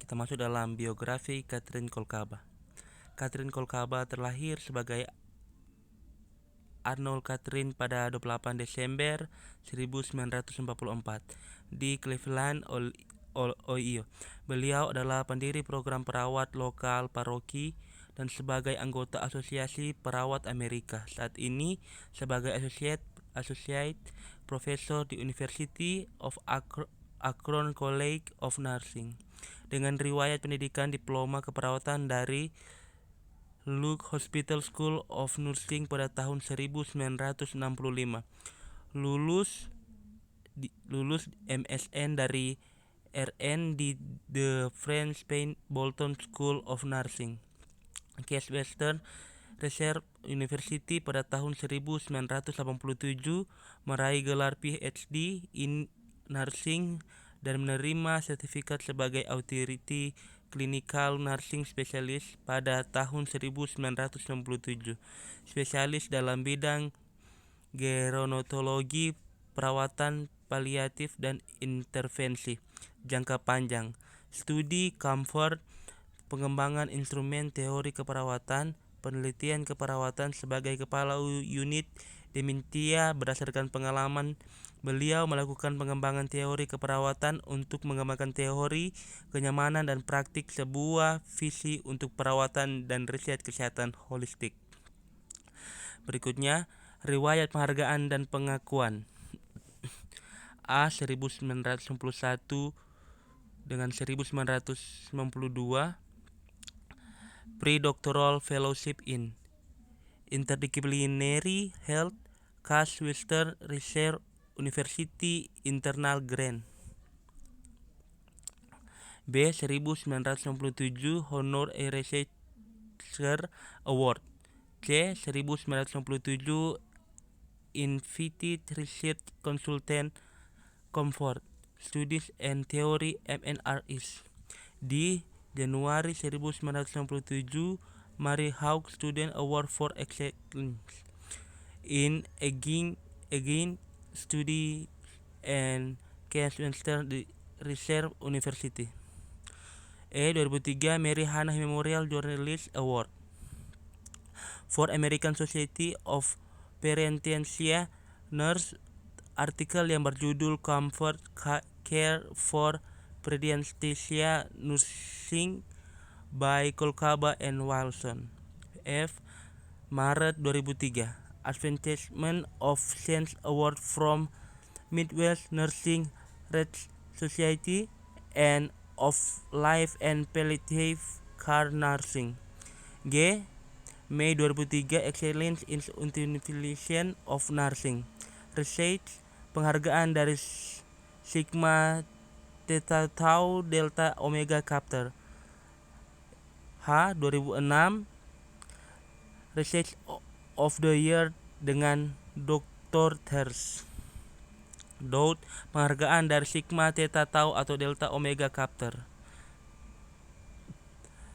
kita masuk dalam biografi Katrin Kolkaba. Katrin Kolkaba terlahir sebagai Arnold Katrin pada 28 Desember 1944 di Cleveland, Ohio. Beliau adalah pendiri program perawat lokal paroki dan sebagai anggota Asosiasi Perawat Amerika. Saat ini sebagai Associate Professor di University of Akron College of Nursing. Dengan riwayat pendidikan diploma keperawatan dari Luke Hospital School of Nursing pada tahun 1965. Lulus MSN dari RN di The French Spain Bolton School of Nursing. Case Western Reserve University pada tahun 1987, meraih gelar PhD in Nursing dan menerima sertifikat sebagai Authority Clinical Nursing Specialist pada tahun 1997. Spesialis dalam bidang gerontologi, perawatan paliatif dan intervensi jangka panjang, studi comfort, pengembangan instrumen teori keperawatan, penelitian keperawatan sebagai kepala unit dementia. Berdasarkan pengalaman beliau melakukan pengembangan teori keperawatan untuk mengembangkan teori kenyamanan dan praktik sebuah visi untuk perawatan dan riset kesehatan holistik. Berikutnya, riwayat penghargaan dan pengakuan. A 1991 dengan 1992 Pre-Doctoral Fellowship in Interdisciplinary Health, Case Western Reserve University Internal Grant. B 1997 Honor Researcher Award. C 1997 Invited Research Consultant Comfort Studies and Theory MNRS. D Januari 1997 Mary Hawk Student Award for Excellence in Aging Study and Case Western Reserve University. E 2003 Mary Hannah Memorial Journalist Award for American Society of Parenthesia Nurse, artikel yang berjudul Comfort Care for Parenthesia Nursing by Kolkaba and Wilson. F Maret 2003 Advancement of Science Award from Midwest Nursing Research Society and of Life and Palliative Care Nursing. G Mei 2003 Excellence in Utilization of Nursing Research, penghargaan dari Sigma Theta Tau Delta Omega Chapter. H 2006 Research of the Year dengan Dr. Thers. DOUT, penghargaan dari Sigma Theta Tau atau Delta Omega Chapter.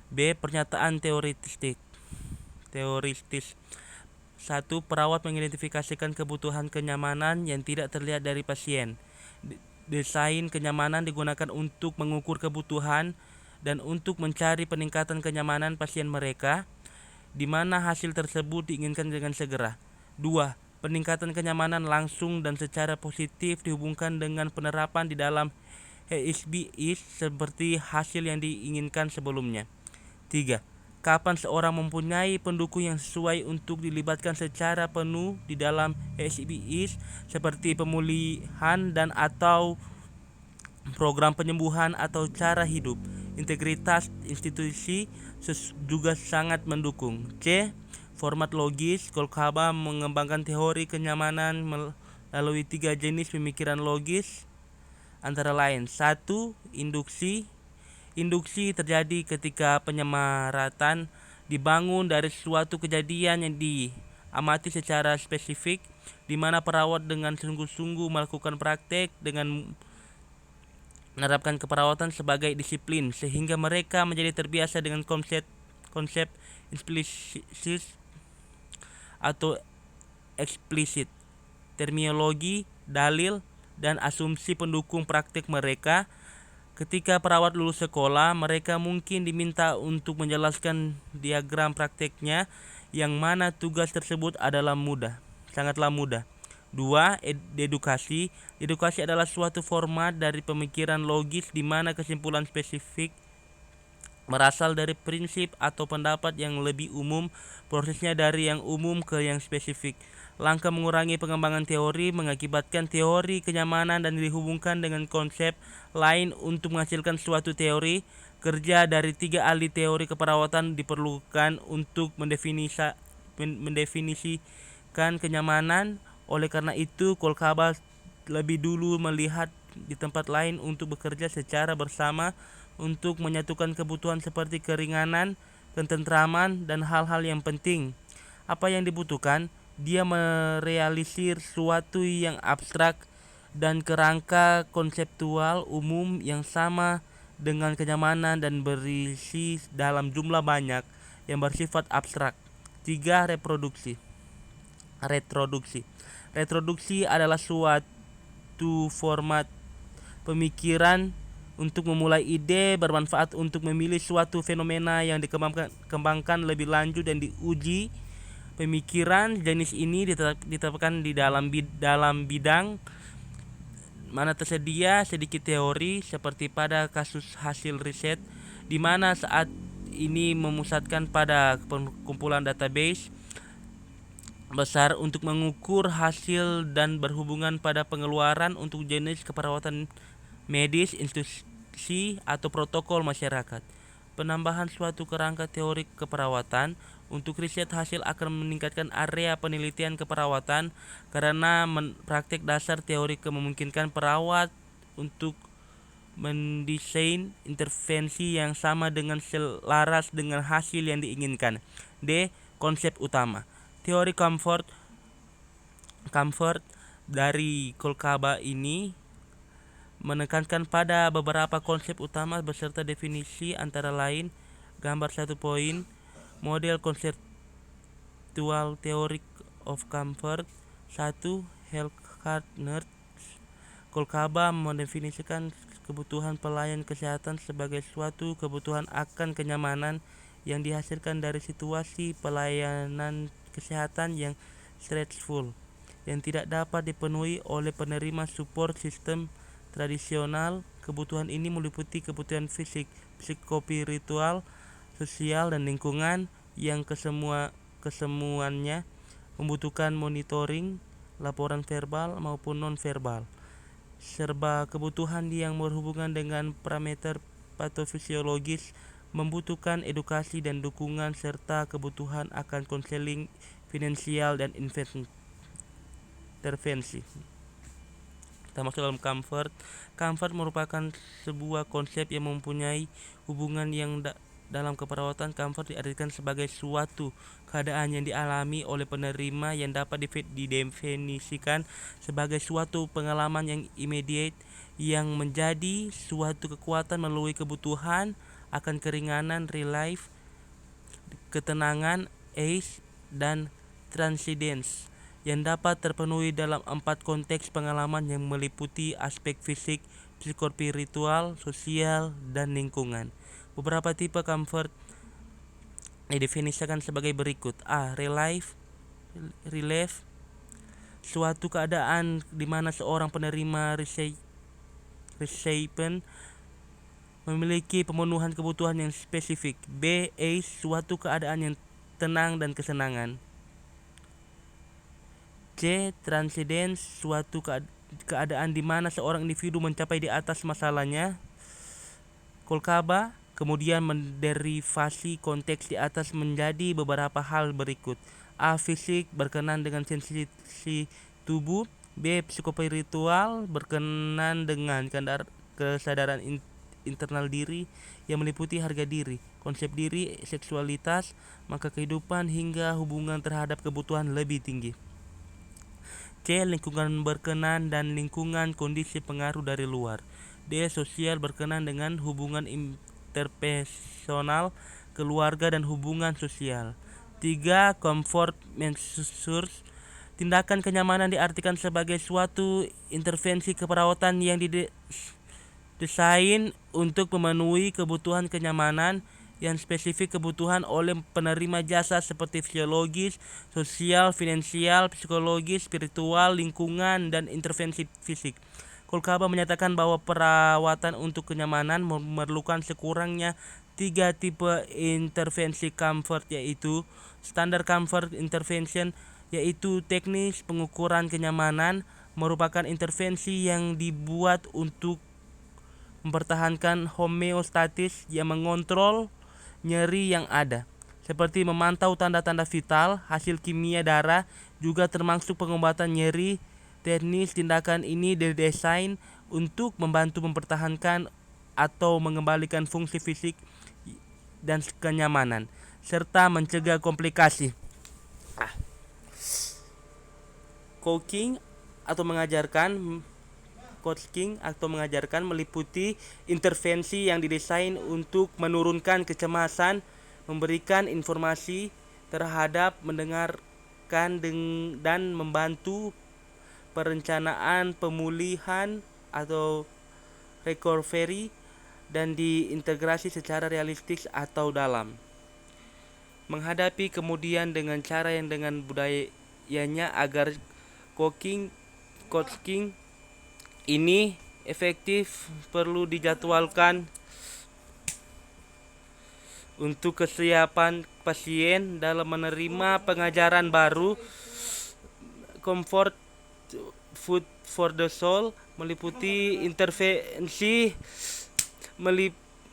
B pernyataan teoritis. 1. Perawat mengidentifikasikan kebutuhan kenyamanan yang tidak terlihat dari pasien. Desain kenyamanan digunakan untuk mengukur kebutuhan dan untuk mencari peningkatan kenyamanan pasien mereka, di mana hasil tersebut diinginkan dengan segera. 2. Peningkatan kenyamanan langsung dan secara positif dihubungkan dengan penerapan di dalam HSBIS seperti hasil yang diinginkan sebelumnya. 3. Kapan seorang mempunyai pendukung yang sesuai untuk dilibatkan secara penuh di dalam HSBIS seperti pemulihan dan atau program penyembuhan atau cara hidup. Integritas institusi juga sangat mendukung. C. Format logis. Kolkaba mengembangkan teori kenyamanan melalui 3 jenis pemikiran logis, antara lain. 1. Induksi. Induksi terjadi ketika penyamaratan dibangun dari suatu kejadian yang diamati secara spesifik, di mana perawat dengan sungguh-sungguh melakukan praktek dengan menerapkan keperawatan sebagai disiplin, sehingga mereka menjadi terbiasa dengan konsep implisit atau eksplisit, terminologi, dalil, dan asumsi pendukung praktik mereka. Ketika perawat lulus sekolah, mereka mungkin diminta untuk menjelaskan diagram prakteknya, yang mana tugas tersebut adalah sangatlah mudah. 2. Dedukasi. Dedukasi adalah suatu format dari pemikiran logis di mana kesimpulan spesifik berasal dari prinsip atau pendapat yang lebih umum, prosesnya dari yang umum ke yang spesifik. Langkah mengurangi pengembangan teori mengakibatkan teori kenyamanan dan dihubungkan dengan konsep lain untuk menghasilkan suatu teori. Kerja dari 3 ahli teori keperawatan diperlukan untuk mendefinisikan kenyamanan. Oleh karena itu, Kolkaba lebih dulu melihat di tempat lain untuk bekerja secara bersama untuk menyatukan kebutuhan seperti keringanan, ketentraman, dan hal-hal yang penting. Apa yang dibutuhkan? Dia merealisir suatu yang abstrak dan kerangka konseptual umum yang sama dengan kenyamanan dan berisi dalam jumlah banyak yang bersifat abstrak. 3. Retroduksi. Retroduksi adalah suatu format pemikiran untuk memulai ide bermanfaat untuk memilih suatu fenomena yang dikembangkan lebih lanjut dan diuji. Pemikiran jenis ini ditetapkan di dalam bidang mana tersedia sedikit teori, seperti pada kasus hasil riset, di mana saat ini memusatkan pada kumpulan database besar untuk mengukur hasil dan berhubungan pada pengeluaran untuk jenis keperawatan medis, institusi, atau protokol masyarakat. Penambahan suatu kerangka teori keperawatan untuk riset hasil akan meningkatkan area penelitian keperawatan karena praktek dasar teori memungkinkan perawat untuk mendesain intervensi yang sama dengan selaras dengan hasil yang diinginkan. D. Konsep utama. Teori comfort dari Kolkaba ini menekankan pada beberapa konsep utama beserta definisi, antara lain gambar 1 poin, model konseptual theory of comfort. 1. Healthcare nurse. Kolkaba mendefinisikan kebutuhan pelayan kesehatan sebagai suatu kebutuhan akan kenyamanan yang dihasilkan dari situasi pelayanan kesehatan yang stressful, yang tidak dapat dipenuhi oleh penerima support system tradisional. Kebutuhan ini meliputi kebutuhan fisik, psikospiritual, sosial, dan lingkungan yang kesemuanya membutuhkan monitoring, laporan verbal maupun non-verbal, serba kebutuhan yang berhubungan dengan parameter patofisiologis, membutuhkan edukasi dan dukungan, serta kebutuhan akan konseling finansial dan intervensi. Kita masuk dalam comfort. Comfort merupakan sebuah konsep yang mempunyai hubungan yang dalam keperawatan. Comfort diartikan sebagai suatu keadaan yang dialami oleh penerima yang dapat didefinisikan sebagai suatu pengalaman yang immediate yang menjadi suatu kekuatan melalui kebutuhan akan keringanan, relief, ketenangan, ease, dan transcendence yang dapat terpenuhi dalam 4 konteks pengalaman yang meliputi aspek fisik, psikospiritual, sosial, dan lingkungan. Beberapa tipe comfort didefinisikan sebagai berikut. A. Relief, suatu keadaan di mana seorang penerima recipient memiliki pemenuhan kebutuhan yang spesifik. B. Ease, suatu keadaan yang tenang dan kesenangan. C. Transcendence, suatu keadaan di mana seorang individu mencapai di atas masalahnya. Kolkaba kemudian menderivasi konteks di atas menjadi beberapa hal berikut. A. Fisik, berkenan dengan sensasi tubuh. B. Psikospiritual, berkenan dengan kesadaran internal diri yang meliputi harga diri, konsep diri, seksualitas, maka kehidupan hingga hubungan terhadap kebutuhan lebih tinggi. C. Lingkungan berkenan dan lingkungan kondisi pengaruh dari luar. D. Sosial, berkenan dengan hubungan interpersonal, keluarga, dan hubungan sosial. 3. Comfort measures, tindakan kenyamanan diartikan sebagai suatu intervensi keperawatan yang Desain untuk memenuhi kebutuhan kenyamanan yang spesifik kebutuhan oleh penerima jasa seperti fisiologis, sosial, finansial, psikologis, spiritual, lingkungan, dan intervensi fisik. Kolkaba menyatakan bahwa perawatan untuk kenyamanan memerlukan sekurangnya 3 tipe intervensi comfort, yaitu standar comfort intervention, yaitu teknis pengukuran kenyamanan, merupakan intervensi yang dibuat untuk mempertahankan homeostatis yang mengontrol nyeri yang ada, seperti memantau tanda-tanda vital, hasil kimia darah, juga termasuk pengobatan nyeri. Teknis tindakan ini didesain untuk membantu mempertahankan atau mengembalikan fungsi fisik dan kenyamanan, serta mencegah komplikasi. Coaching atau mengajarkan meliputi intervensi yang didesain untuk menurunkan kecemasan, memberikan informasi terhadap mendengarkan dan membantu perencanaan pemulihan atau recovery, dan diintegrasi secara realistis atau dalam. Menghadapi kemudian dengan cara yang dengan budayanya agar coaching ini efektif perlu dijadwalkan untuk kesiapan pasien dalam menerima pengajaran baru. Comfort Food for the Soul meliputi intervensi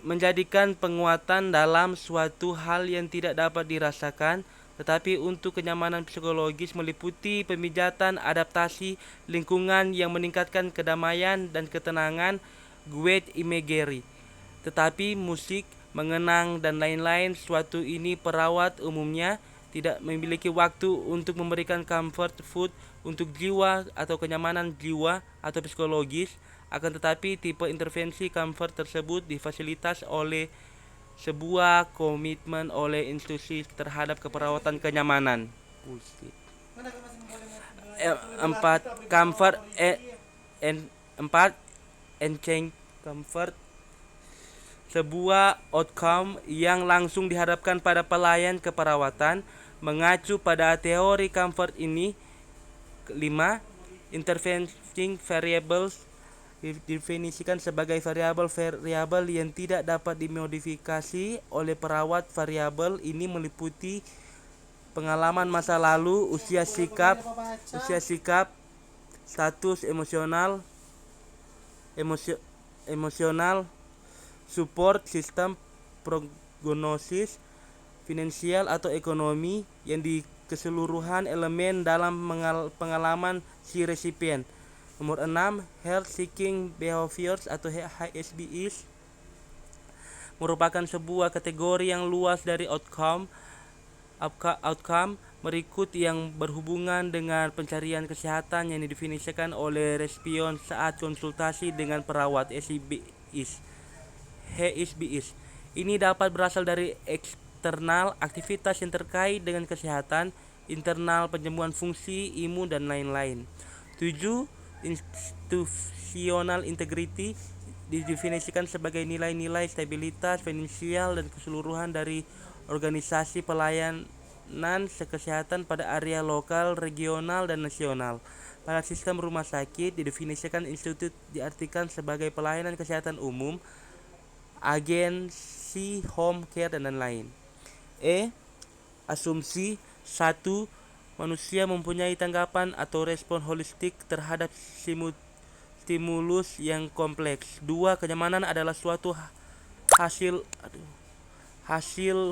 menjadikan penguatan dalam suatu hal yang tidak dapat dirasakan, tetapi untuk kenyamanan psikologis meliputi pemijatan, adaptasi lingkungan yang meningkatkan kedamaian dan ketenangan, guide imagery, tetapi musik, mengenang, dan lain-lain. Suatu ini perawat umumnya tidak memiliki waktu untuk memberikan comfort food untuk jiwa atau kenyamanan jiwa atau psikologis. Akan tetapi tipe intervensi comfort tersebut difasilitas oleh sebuah komitmen oleh institusi terhadap keperawatan kenyamanan. Empat, comfort and change comfort, sebuah outcome yang langsung dihadapkan pada pelayan keperawatan. Mengacu pada teori comfort ini, 5. Intervening variables didefinisikan sebagai variabel yang tidak dapat dimodifikasi oleh perawat. Variabel ini meliputi pengalaman masa lalu, usia, sikap, status emosional, support system, prognosis, finansial atau ekonomi, yang di keseluruhan elemen dalam pengalaman si resipien. Nomor 6, Health Seeking Behaviors atau HSBs merupakan sebuah kategori yang luas dari outcome berikut yang berhubungan dengan pencarian kesehatan yang didefinisikan oleh respon saat konsultasi dengan perawat. HSBs ini dapat berasal dari eksternal aktivitas yang terkait dengan kesehatan, internal penyembuhan fungsi, imun, dan lain-lain. 7. Institutional integrity didefinisikan sebagai nilai-nilai stabilitas finansial dan keseluruhan dari organisasi pelayanan kesehatan pada area lokal, regional, dan nasional. Pada sistem rumah sakit didefinisikan institut diartikan sebagai pelayanan kesehatan umum, agensi home care, dan lain-lain. Asumsi 1. Manusia mempunyai tanggapan atau respon holistik terhadap stimulus yang kompleks. 2. Kenyamanan adalah suatu hasil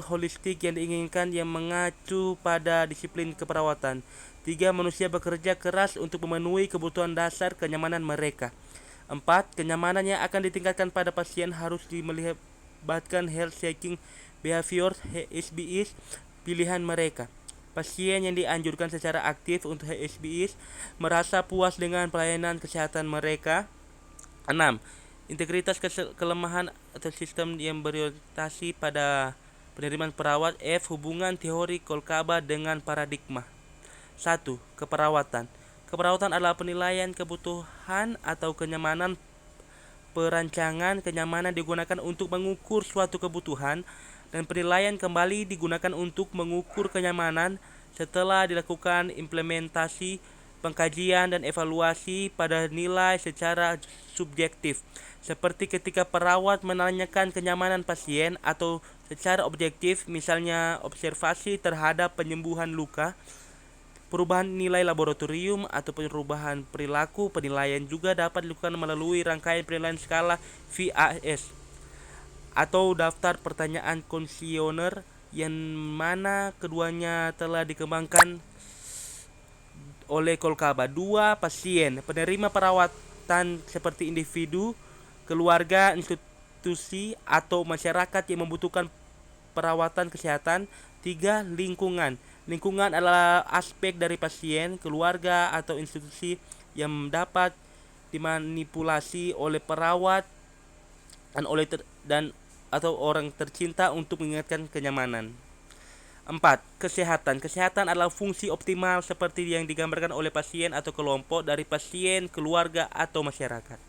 holistik yang diinginkan yang mengacu pada disiplin keperawatan. 3. Manusia bekerja keras untuk memenuhi kebutuhan dasar kenyamanan mereka. 4. Kenyamanan yang akan ditingkatkan pada pasien harus melibatkan health seeking behaviors (HSBs) pilihan mereka. Pasien yang dianjurkan secara aktif untuk HSBs merasa puas dengan pelayanan kesehatan mereka. 6. Integritas kelemahan atau sistem yang berorientasi pada penerimaan perawat. Hubungan teori Kolkaba dengan paradigma. 1. Keperawatan. Keperawatan adalah penilaian kebutuhan atau kenyamanan perancangan kenyamanan digunakan untuk mengukur suatu kebutuhan, dan penilaian kembali digunakan untuk mengukur kenyamanan setelah dilakukan implementasi, pengkajian, dan evaluasi pada nilai secara subjektif, seperti ketika perawat menanyakan kenyamanan pasien, atau secara objektif, misalnya observasi terhadap penyembuhan luka. Perubahan nilai laboratorium atau perubahan perilaku penilaian juga dapat dilakukan melalui rangkaian penilaian skala VAS atau daftar pertanyaan kuesioner, yang mana keduanya telah dikembangkan oleh Kolkaba. 2. Pasien penerima perawatan seperti individu, keluarga, institusi, atau masyarakat yang membutuhkan perawatan kesehatan. 3. Lingkungan. Lingkungan adalah aspek dari pasien, keluarga, atau institusi yang dapat dimanipulasi oleh perawat dan atau orang tercinta untuk mengingatkan kenyamanan. 4. Kesehatan. Kesehatan adalah fungsi optimal seperti yang digambarkan oleh pasien atau kelompok dari pasien, keluarga, atau masyarakat.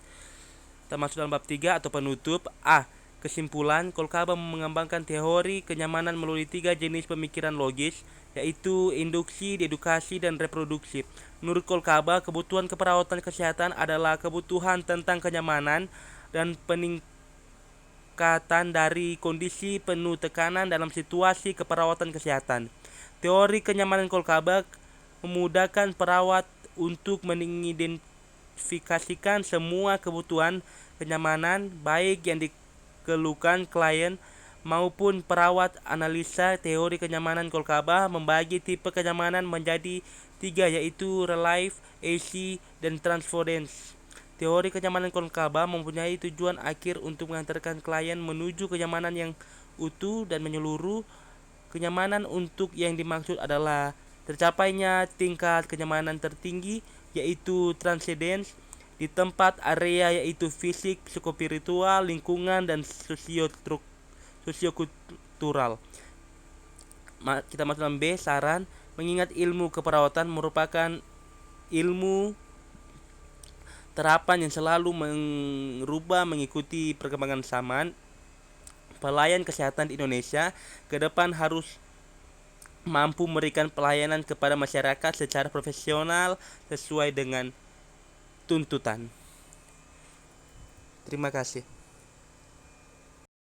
Kita masuk dalam bab 3 atau penutup. A. Kesimpulan. Kolkaba mengembangkan teori kenyamanan melalui 3 jenis pemikiran logis, yaitu induksi, dedukasi, dan reproduksi. Menurut Kolkaba, kebutuhan keperawatan kesehatan adalah kebutuhan tentang kenyamanan dan peningkatan dari kondisi penuh tekanan dalam situasi keperawatan kesehatan. Teori kenyamanan Kolkaba memudahkan perawat untuk mengidentifikasikan semua kebutuhan kenyamanan, baik yang dikeluhkan klien maupun perawat. Analisa teori kenyamanan Kolkaba membagi tipe kenyamanan menjadi 3, yaitu relief, AC, dan transference. Teori kenyamanan Kolkaba mempunyai tujuan akhir untuk mengantarkan klien menuju kenyamanan yang utuh dan menyeluruh. Kenyamanan untuk yang dimaksud adalah tercapainya tingkat kenyamanan tertinggi, yaitu transcendence, di tempat area yaitu fisik, psikospiritual, lingkungan, dan sosiokultural. Kita masuk dalam B, saran. Mengingat ilmu keperawatan merupakan ilmu terapan yang selalu merubah mengikuti perkembangan zaman, pelayan kesehatan di Indonesia ke depan harus mampu memberikan pelayanan kepada masyarakat secara profesional sesuai dengan tuntutan. Terima kasih.